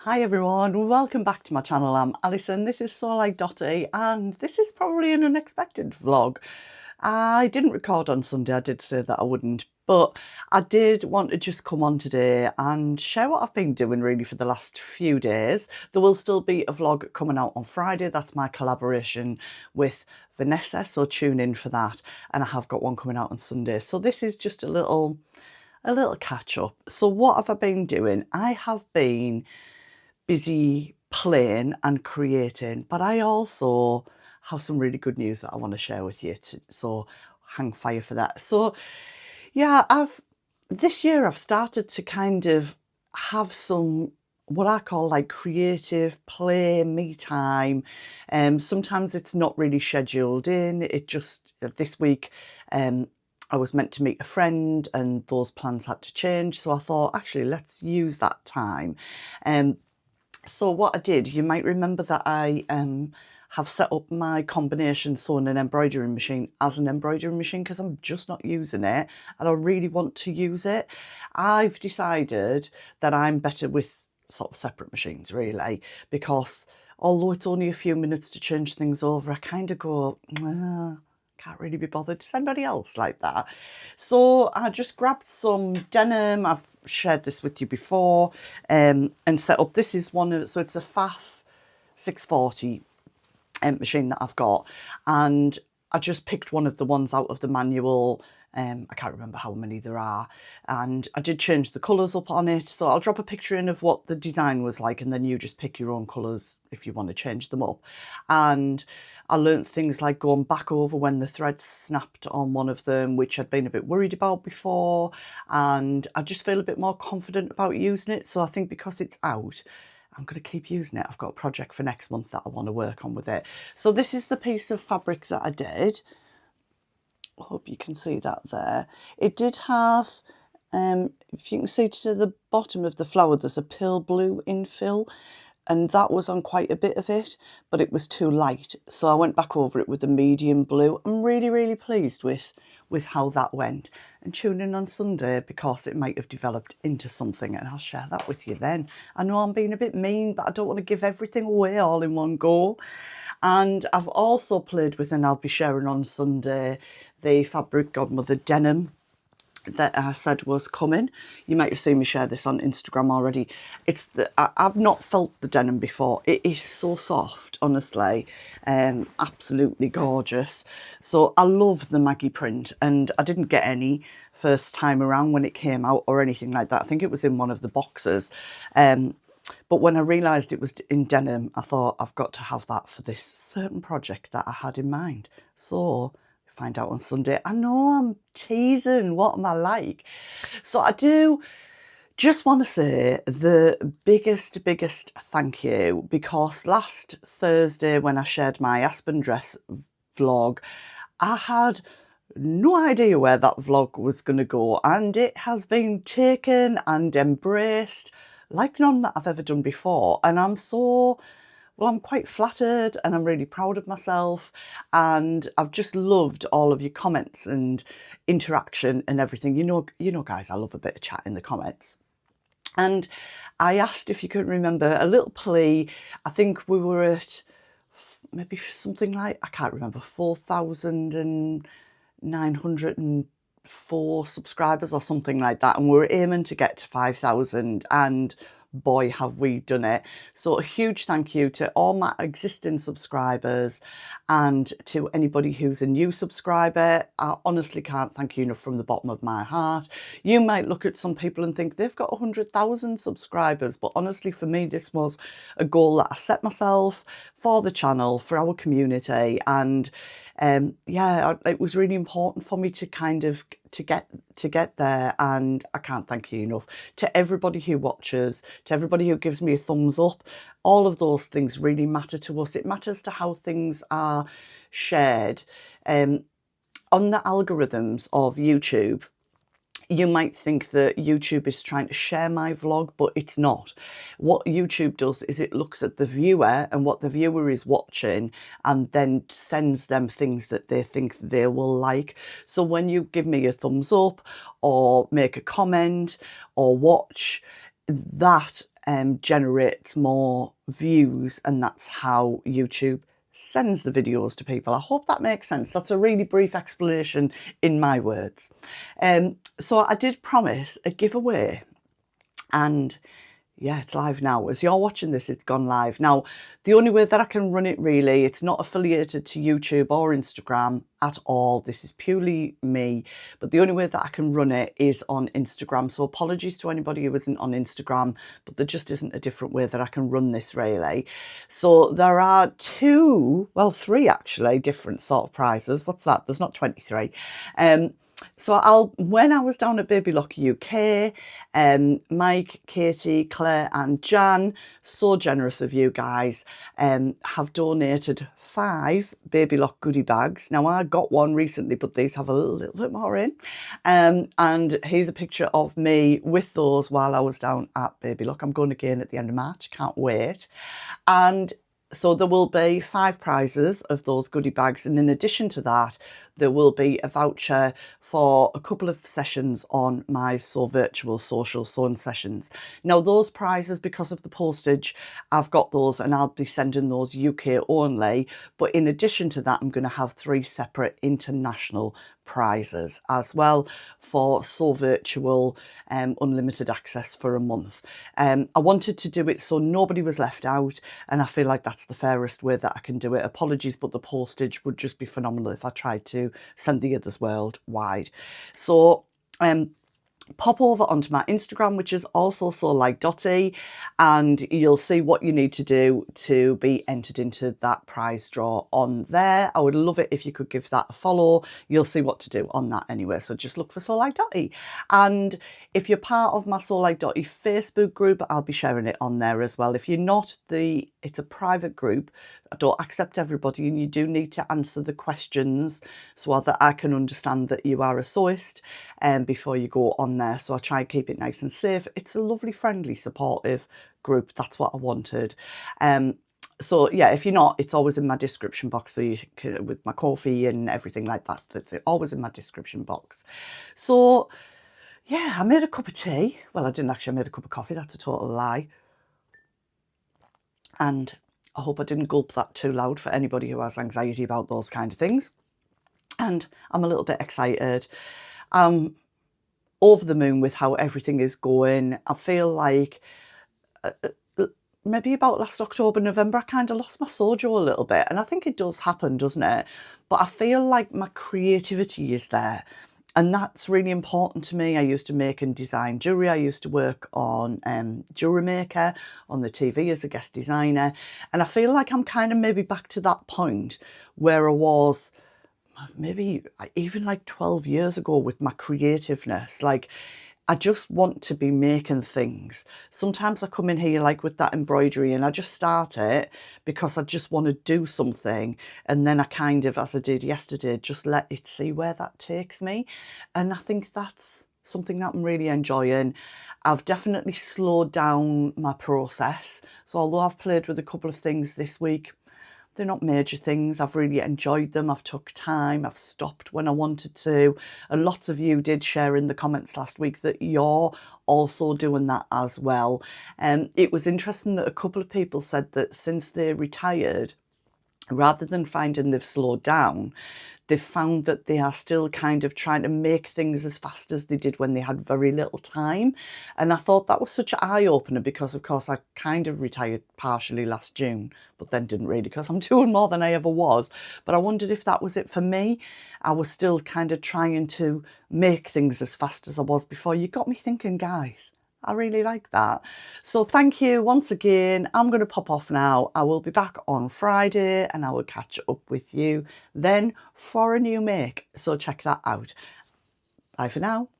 Hi everyone, welcome back to my channel. I'm Alison, this is So Like Dotty, and this is probably an unexpected vlog. I didn't record on Sunday, I did say that I wouldn't, but I did want to just come on today and share what I've been doing really for the last few days. There will still be a vlog coming out on Friday, that's my collaboration with Vanessa, so tune in for that, and I have got one coming out on Sunday. So this is just a little catch up. So what have I been doing? I have been busy playing and creating, but I also have some really good news that I want to share with you, so hang fire for that. So yeah, this year I've started to kind of have some what I call like creative play me time. Sometimes it's not really scheduled in, it just this week I was meant to meet a friend and those plans had to change, so I thought actually let's use that time. So what I did, you might remember that I have set up my combination sewing and embroidery machine as an embroidery machine because I'm just not using it and I really want to use it. I've decided that I'm better with sort of separate machines really, because although it's only a few minutes to change things over, I kind of go, can't really be bothered. Does anybody else like that? So I just grabbed some denim. I've shared this with you before, and set up. This is one of, so it's a FAF 640 machine that I've got, and I just picked one of the ones out of the manual. I can't remember how many there are, and I did change the colours up on it, so I'll drop a picture in of what the design was like, and then you just pick your own colours if you want to change them up. And I learnt things like going back over when the thread snapped on one of them, which I'd been a bit worried about before, and I just feel a bit more confident about using it. So I think because it's out, I'm going to keep using it. I've got a project for next month that I want to work on with it. So this is the piece of fabric that I did. I hope you can see that there. It did have, if you can see to the bottom of the flower, there's a pale blue infill, and that was on quite a bit of it, but it was too light. So I went back over it with a medium blue. I'm really pleased with how that went. And tune in on Sunday because it might have developed into something, and I'll share that with you then. I know I'm being a bit mean, but I don't want to give everything away all in one go. And I've also played with, and I'll be sharing on Sunday, the Fabric Godmother Denim that I said was coming. You might have seen me share this on Instagram already. I've not felt the denim before. It is so soft, honestly, absolutely gorgeous. So I love the Maggie print, and I didn't get any first time around when it came out or anything like that. I think it was in one of the boxes. But when I realised it was in denim, I thought I've got to have that for this certain project that I had in mind. So find out on Sunday. I know I'm teasing, what am I like? So I do just want to say the biggest thank you, because last Thursday when I shared my Aspen dress vlog, I had no idea where that vlog was going to go, and it has been taken and embraced like none that I've ever done before, and I'm quite flattered and I'm really proud of myself, and I've just loved all of your comments and interaction and everything. You know guys, I love a bit of chat in the comments. And I asked if you could remember a little plea. I think we were at maybe something like, I can't remember, 4,904 subscribers or something like that, and we were aiming to get to 5,000, and boy have we done it. So a huge thank you to all my existing subscribers and to anybody who's a new subscriber. I honestly can't thank you enough from the bottom of my heart. You might look at some people and think they've got 100,000 subscribers, but honestly for me this was a goal that I set myself for the channel, for our community, and yeah, it was really important for me to kind of to get there, and I can't thank you enough. To everybody who watches, to everybody who gives me a thumbs up, all of those things really matter to us. It matters to how things are shared. On the algorithms of YouTube, you might think that YouTube is trying to share my vlog, but it's not. What YouTube does is it looks at the viewer and what the viewer is watching, and then sends them things that they think they will like. So when you give me a thumbs up or make a comment or watch, that generates more views, and that's how YouTube sends the videos to people. I hope that makes sense. That's a really brief explanation in my words. So I did promise a giveaway, and yeah, it's live now. As you're watching this, it's gone live. Now, the only way that I can run it really, it's not affiliated to YouTube or Instagram at all. This is purely me. But the only way that I can run it is on Instagram. So apologies to anybody who isn't on Instagram, but there just isn't a different way that I can run this really. So there are three actually, different sort of prizes. What's that? There's not 23. So when I was down at Baby Lock UK, Mike, Katie, Claire and Jan, so generous of you guys, have donated 5 Baby Lock goodie bags. Now I got one recently, but these have a little bit more in. And here's a picture of me with those while I was down at Baby Lock. I'm going again at the end of March, can't wait. And so there will be 5 prizes of those goodie bags, and in addition to that, there will be a voucher for a couple of sessions on my Sew Virtual social sewing sessions. Now those prizes, because of the postage, I've got those and I'll be sending those UK only, but in addition to that, I'm going to have 3 separate international prizes as well for Sew Virtual unlimited access for a month. I wanted to do it so nobody was left out, and I feel like that's the fairest way that I can do it. Apologies, but the postage would just be phenomenal if I tried to send the others worldwide. So pop over onto my Instagram, which is also so like Dotty, and you'll see what you need to do to be entered into that prize draw on there. I would love it if you could give that a follow. You'll see what to do on that anyway. So just look for So Like Dotty. And if you're part of my So Like Dotty Facebook group, I'll be sharing it on there as well. If you're not, it's a private group. I don't accept everybody, and you do need to answer the questions so that I can understand that you are a sewist before you go on there. So I try and keep it nice and safe. It's a lovely, friendly, supportive group. That's what I wanted. So yeah, if you're not, it's always in my description box. So you can, with my coffee and everything like that, that's always in my description box. So yeah, I made a cup of tea. Well, I didn't actually. I made a cup of coffee. That's a total lie. And I hope I didn't gulp that too loud for anybody who has anxiety about those kind of things. And I'm a little bit excited. Over the moon with how everything is going. I feel like maybe about last October, November, I kind of lost my sojo a little bit. And I think it does happen, doesn't it? But I feel like my creativity is there. And that's really important to me. I used to make and design jewellery. I used to work on Jewellery Maker on the TV as a guest designer. And I feel like I'm kind of maybe back to that point where I was maybe even like 12 years ago with my creativeness. Like, I just want to be making things. Sometimes I come in here like with that embroidery and I just start it because I just want to do something, and then I kind of, as I did yesterday, just let it see where that takes me. And I think that's something that I'm really enjoying. I've definitely slowed down my process. So although I've played with a couple of things this week, they're not major things. I've really enjoyed them. I've took time. I've stopped when I wanted to. And lots of you did share in the comments last week that you're also doing that as well. And it was interesting that a couple of people said that since they retired, rather than finding they've slowed down, they've found that they are still kind of trying to make things as fast as they did when they had very little time. And I thought that was such an eye-opener because, of course, I kind of retired partially last June, but then didn't really because I'm doing more than I ever was. But I wondered if that was it for me. I was still kind of trying to make things as fast as I was before. You got me thinking, guys. I really like that. So thank you once again. I'm going to pop off now. I will be back on Friday and I will catch up with you then for a new make. So check that out. Bye for now.